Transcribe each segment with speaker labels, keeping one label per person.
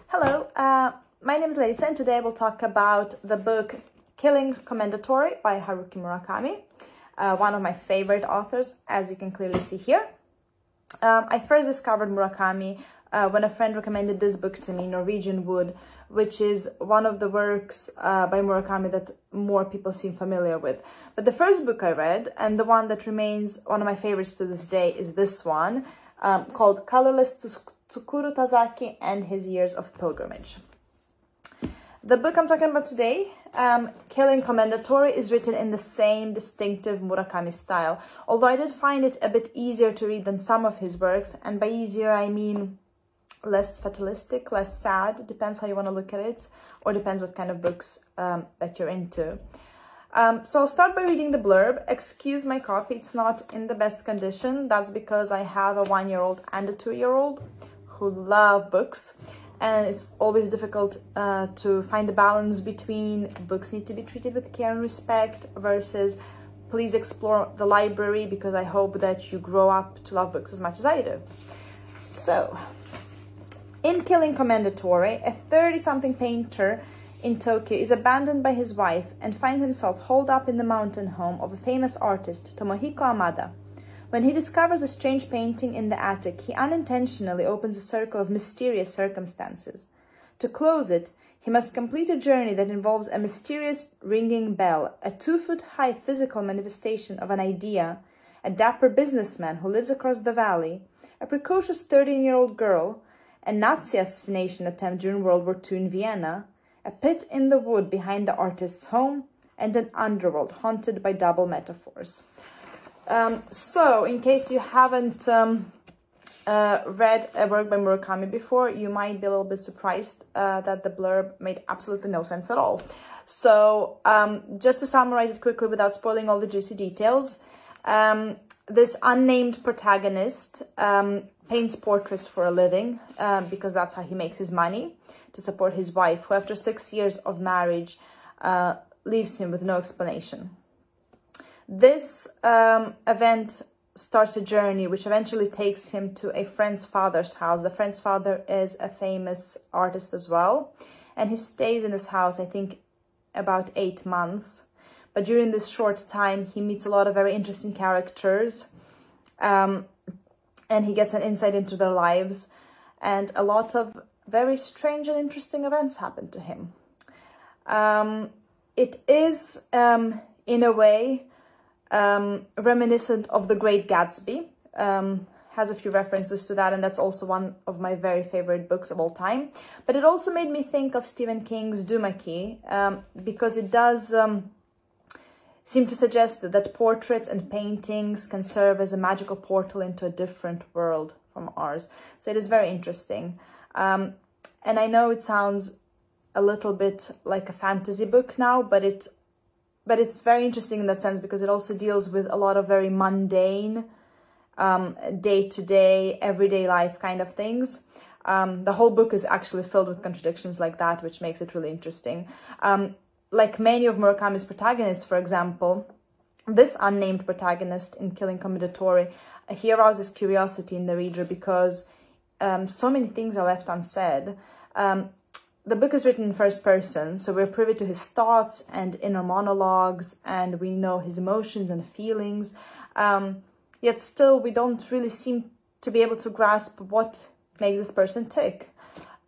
Speaker 1: Hello, my name is Larissa and today we'll talk about the book Killing Commendatore by Haruki Murakami, one of my favorite authors, as you can clearly see here. I first discovered Murakami when a friend recommended this book to me, Norwegian Wood, which is one of the works by Murakami that more people seem familiar with. But the first book I read, and the one that remains one of my favorites to this day, is this one, called Colorless Tsukuru Tazaki and His Years of Pilgrimage. The book I'm talking about today, Killing Commendatore, is written in the same distinctive Murakami style, although I did find it a bit easier to read than some of his works, and by easier I mean less fatalistic, less sad. It depends how you want to look at it, or depends what kind of books that you're into. So I'll start by reading the blurb. Excuse my copy, it's not in the best condition. That's because I have a 1-year-old and a 2-year-old who love books, and it's always difficult to find a balance between books need to be treated with care and respect versus please explore the library, because I hope that you grow up to love books as much as I do. So, in Killing Commendatore, a 30-something painter in Tokyo is abandoned by his wife and finds himself holed up in the mountain home of a famous artist, Tomohiko Amada. When he discovers a strange painting in the attic, he unintentionally opens a circle of mysterious circumstances. To close it, he must complete a journey that involves a mysterious ringing bell, a 2-foot-high physical manifestation of an idea, a dapper businessman who lives across the valley, a precocious 13-year-old girl, a Nazi assassination attempt during World War II in Vienna, a pit in the wood behind the artist's home, and an underworld haunted by double metaphors. So, in case you haven't read a work by Murakami before, you might be a little bit surprised that the blurb made absolutely no sense at all. So, just to summarize it quickly without spoiling all the juicy details, this unnamed protagonist paints portraits for a living because that's how he makes his money to support his wife, who after 6 years of marriage leaves him with no explanation. This event starts a journey which eventually takes him to a friend's father's house. The friend's father is a famous artist as well, and he stays in this house, I think, about 8 months. But during this short time, he meets a lot of very interesting characters, and he gets an insight into their lives, and a lot of very strange and interesting events happen to him. It is, in a way, reminiscent of The Great Gatsby, has a few references to that, and that's also one of my very favorite books of all time. But it also made me think of Stephen King's Doohickey, because it does seem to suggest that portraits and paintings can serve as a magical portal into a different world from ours. So it is very interesting. And I know it sounds a little bit like a fantasy book now, but it's very interesting in that sense because it also deals with a lot of very mundane, day-to-day, everyday life kind of things. The whole book is actually filled with contradictions like that, which makes it really interesting. Like many of Murakami's protagonists, for example, this unnamed protagonist in Killing Commendatore, he arouses curiosity in the reader because so many things are left unsaid. The book is written in first person, so we're privy to his thoughts and inner monologues, and we know his emotions and feelings. Yet still, we don't really seem to be able to grasp what makes this person tick.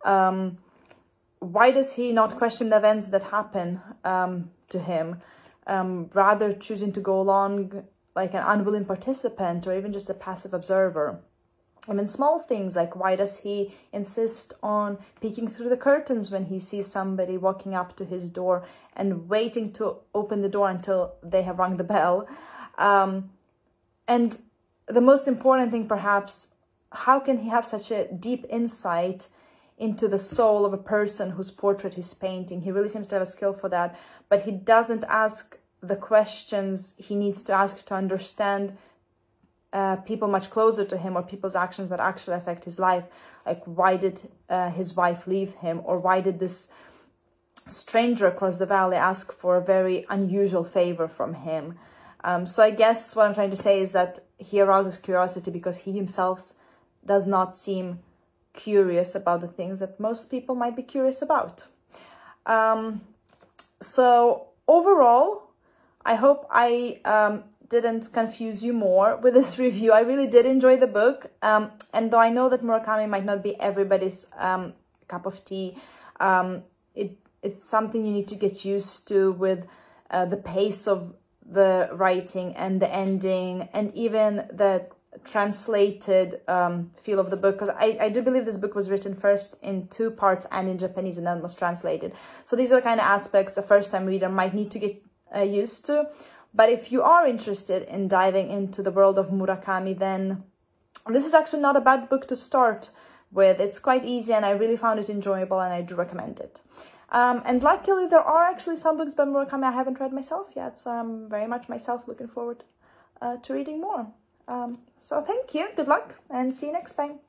Speaker 1: Why does he not question the events that happen to him, rather choosing to go along like an unwilling participant or even just a passive observer? I mean, small things like why does he insist on peeking through the curtains when he sees somebody walking up to his door and waiting to open the door until they have rung the bell? And the most important thing, perhaps, how can he have such a deep insight into the soul of a person whose portrait he's painting? He really seems to have a skill for that, but he doesn't ask the questions he needs to ask to understand people much closer to him, or people's actions that actually affect his life. Like, why did his wife leave him? Or why did this stranger across the valley ask for a very unusual favor from him? So I guess what I'm trying to say is that he arouses curiosity because he himself does not seem curious about the things that most people might be curious about. So overall, I hope I didn't confuse you more with this review. I really did enjoy the book, and though I know that Murakami might not be everybody's cup of tea, it's something you need to get used to with the pace of the writing and the ending, and even the translated feel of the book, because I do believe this book was written first in 2 parts and in Japanese, and then was translated. So these are the kind of aspects a first-time reader might need to get used to. But if you are interested in diving into the world of Murakami, then this is actually not a bad book to start with. It's quite easy, and I really found it enjoyable, and I do recommend it. And luckily, there are actually some books by Murakami I haven't read myself yet, so I'm very much myself looking forward to reading more. So thank you, good luck, and see you next time.